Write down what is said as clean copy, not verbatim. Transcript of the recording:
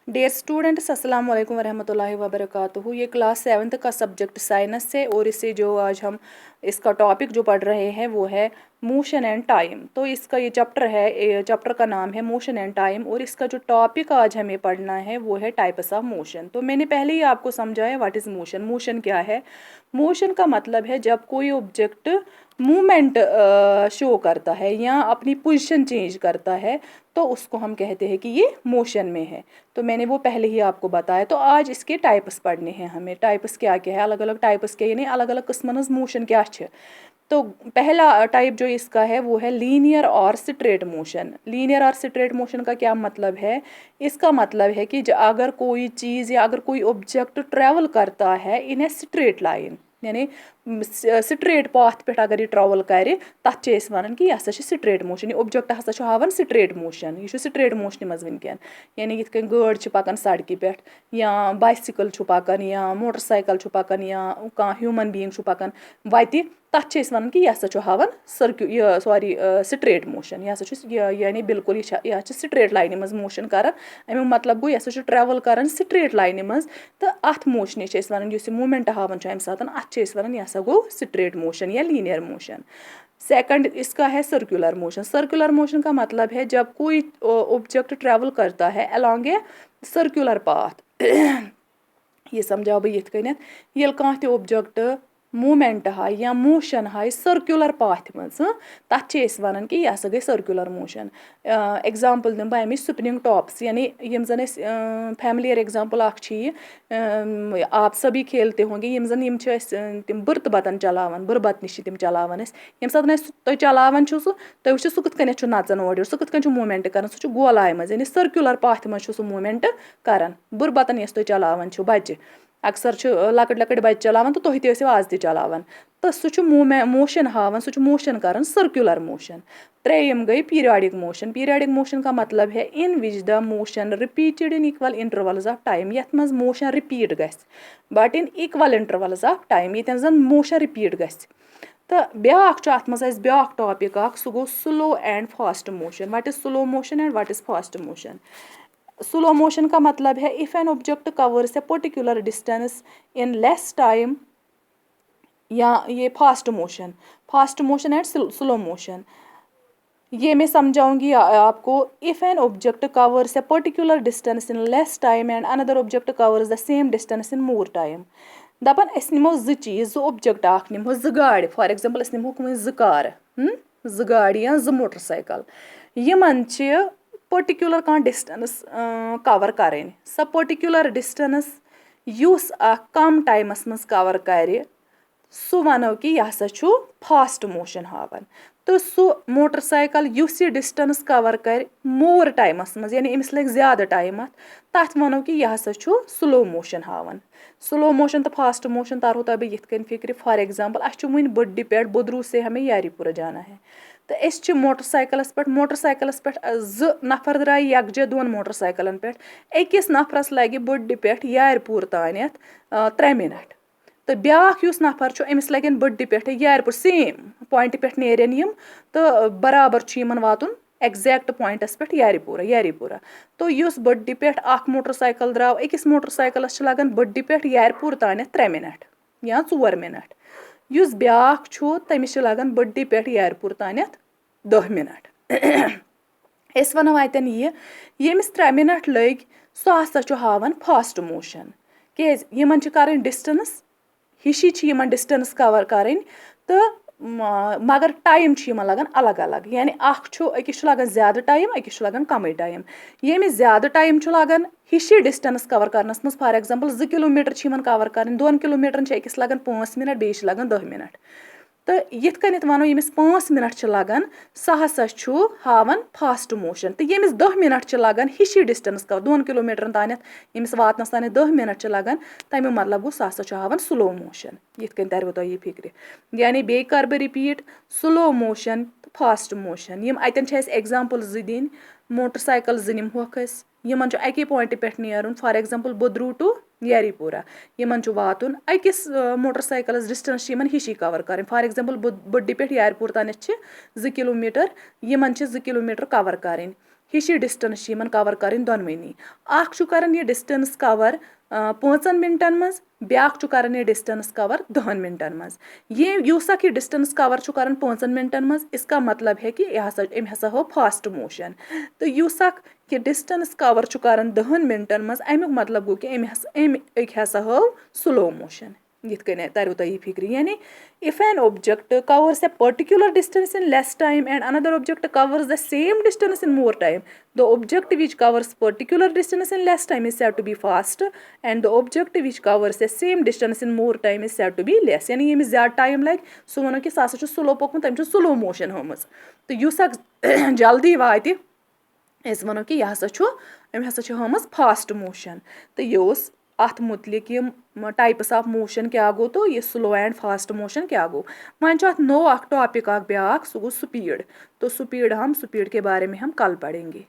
Dear students अस्सलाम वालेकुम वरहमतुल्लाहि वबरकातुहू। ये क्लास 7th का सब्जेक्ट साइंस है और इसे जो आज हम इसका टॉपिक जो पढ़ रहे हैं वो है मोशन एंड टाइम। तो इसका ये चैप्टर है, चैप्टर का नाम है मोशन एंड टाइम और इसका जो टॉपिक आज हमें पढ़ना है वो है टाइप्स ऑफ मोशन। तो मैंने पहले ही आपको समझाया व्हाट इज़ मोशन। मोशन क्या है? मोशन का मतलब है जब कोई ऑब्जेक्ट मूवमेंट शो करता है या अपनी पोजीशन चेंज करता है तो उसको हम कहते हैं कि ये मोशन में है। तो मैंने वो पहले ही आपको बताया। तो आज इसके टाइप्स पढ़ने हैं हमें। टाइप्स क्या क्या है, अलग अलग टाइप्स क्या, यानी अलग अलग किस्मन मोशन क्या है। तो पहला टाइप जो इसका है वो है लीनियर और स्ट्रेट मोशन। लीनियर और स्ट्रेट मोशन का क्या मतलब है? इसका मतलब है कि अगर कोई चीज़ या अगर कोई ऑब्जेक्ट ट्रैवल करता है इन ए स्ट्रेट लाइन, यानी स्ट्रेट पाथ पे अगर ये ट्रैवल करे तथ वन कि यह स्ट्रेट मोशन। ये ऑब्जेक्ट हसा हावन स्ट्रेट मोशन, यह स्ट्रेट मोशन मज वनकन। यानी यिथ कन गाड़ी पकान सड़क पे या बाइसिकल पकान या मोटरसाइकिल पकान या कह ह्यूमन बीइंग पकान वत तथ वन कि यह हावन सॉरी स्ट्रेट मोशन। यह यानी बिल्कुल यह स्ट्रेट लाइन मज मोशन कर। अमुक मतलब गो यह ट्रैवल कर स्ट्रेट लाइन मज। तो अथ मोशन वन इस मूवमेंट हावन अमे सात अथ वन यह गो स्ट्रेट मोशन या लीनियर मोशन। सेकंड इसका है सर्कुलर मोशन। सर्कुलर मोशन का मतलब है जब कोई ऑब्जेक्ट ट्रैवल करता है अलॉन्ग ए सर्कुलर पाथ। ये समझाओ बह यिथ कन ये कह त ऑब्जेक्ट मूवमेंट हाय या मोशन हाय सर्कुलर पाथ मज तथ वन कि यह गई सर्कुलर मोशन। एग्जाम्पल दिन बह स्पिनिंग टॉप्स, यानी यम जन फैमिलियर एग्जाम्पल आप सभी खेलते होंगे यम जन तम बुरत बतन चलावन, बुरबत नश तम चलावन यम सात तुम चलावन सह तुम वो सह कथ कन नचन ओर सह कथ कन मूवमेंट कर सह गोलाय मज, यानी सर्कुलर पाथ मज सह मूवमेंट कर। बुरबतन यस तुम चलावन बच्चे अक्सर लकट लकट बच्चे चलावन तो तुह तु आज तह चलावन तो सह मोशन हावन, सह मोशन कर सर्कुलर मोशन। त्रेयम गई पीरियडिक मोशन। पीरियडिक मोशन का मतलब है in which the motion repeated in equal intervals of time. यथ मज मोशन रिपीट गस but in equal intervals of time, ये जन मोशन रिपीट गस। तो ब्याख अत मज ब्याख टॉपिक सह गो slow and fast motion. What is slow motion and what is fast motion? Slow motion का मतलब है if an object covers a particular distance in less time, या ये fast motion. Fast motion and slow motion ये मैं समझाऊंगी आपको। If an object covers a particular distance in less time and another object covers the same distance in more time. दपन अस निमो चीज ऑब्जेक्ट निमो गाड़, फॉर एग्जाम्पल अस निमो कार, गाड़ या मोटरसाइकिल। यमन पर्टिकुलर कह डिस्टेंस कवर करें। सो पर्टिकुलर डिस्टेंस युस कम टाइमस मज कवर कर सह वनो कि यह फास्ट मोशन हावन। तो सह मोटरसाइकिल युस यह डिस्टेंस कवर कर मोर टाइमस मज, यानी अमिस लग ज्यादा टाइम अत, तथ वनो कि यह स्लो मोशन हावन। स्लो मोशन तो फास्ट मोशन तरहो तह बह यिथ फिक्र। फॉर एग्जाम्पल अस वन बड्डी पे बुदरू से हमें यारीपुरा जाना है तो अस मोटरसाइकिलस पे नफर द्राय यकजा दोन मोटरसाइकिलन पे। अकिस नफरस लगे बड्डी पे यारपुर तानत 3 मिनट तो ब्याख युस नफर अमिस लगन बड्डी पे यारपुर सेम पॉइंट पे नेरन यम तो बराबर यमन वातुन एग्जैक्ट पॉइंटस पे यारीपुरा। तो युस बड्डी पे मोटरसाइकिल द्राव अकिस मोटरसाइकिलस लगन बड्डी पे यारपुर तानत 3 मिनट या 4 मिनट। युस ब्याख तमिस लगन बड्डी पे यारपुर तानत 10 मिनट। अस वनो अतन यमिस 3 मिनट लग सह हसा हावन फास्ट मोशन। केज यमन कर डिस्टेंस हिशी यमन डिस्टेंस कवर करें तो मगर टाइम यमन लगन अलग अलग, यानी अकिस लगन ज्यादा टाइम अकिस लगन कम टाइम। यमिस ज्यादा टाइम लगन हिशी डिस्टेंस कवर करनस मज, for example 2 kilometre Yemen cover कर, 2 किलोमीटर अकिस लगन 5 मिनट बेस लगन 10 मिनट। तो यिथ कनित वनो यमिस 5 मिनट लगन सह हसा हावन फास्ट मोशन। तो यमिस 10 मिनट लगन हिशी डिस्टेंस कवर 2 किलोमीटर तानत यमिस वातनस तानत 10 मिनट लगन, तमिक मतलब गो सह हसा हावन स्लो मोशन। यिथ कन तरह तुह फिक्र। यानी बे कर बह repeat slow motion fast motion. यम अतन एग्जाम्पल दिन मोटरसाइकिल निमहोक यमन अके पॉइंट पे नेरुन, फॉर एग्जाम्पल बुदरू टू यारीपुरा। यमन वातुन अकिस मोटरसाइकिलस डिस्टेंस यमन हिशी कवर करें, फॉर एग्जाम्पल बड्डी पे यारपुर तानत 2 किलोमीटर, यमन 2 किलोमीटर कवर करें। हिश डिस्टेंस कवर कर दोनवनी कर डिस्टेंस कवर 5 मिनटन मज ब्याक कर डिस्टेंस कवर 10 मिनटन मज ये यूसक डिस्टेंस कवर कर 5 मिनटन मज इसका मतलब है कि यह हसा हो फास्ट मोशन तो यूसक कि डिस्टेंस कवर कर 10 मिनटन मज अमुक मतलब गो कि अम हसा हो स्लो मोशन यिथ कन तरु तह फिक्र यानी if an object covers a particular distance in less time and another object covers the same distance in more time, the object which covers particular distance in less time is said to be fast and the object which covers the same distance in more time is said to be less. यानी ये ज़्यादा time लगे सो वनो कि सह slow पोकमुत तम slow motion होमज तो use जल्दी वाति अस वनो कि यह हसा होमज फास्ट मोशन तो ये अत मुतलिक यम टाइप्स ऑफ मोशन क्या गो तो ये स्लो एंड फास्ट मोशन क्या गो वन अत नो टॉपिक ब्याक सह गो स्पीड तो स्पीड के बारे में हम कल पढ़ेंगे।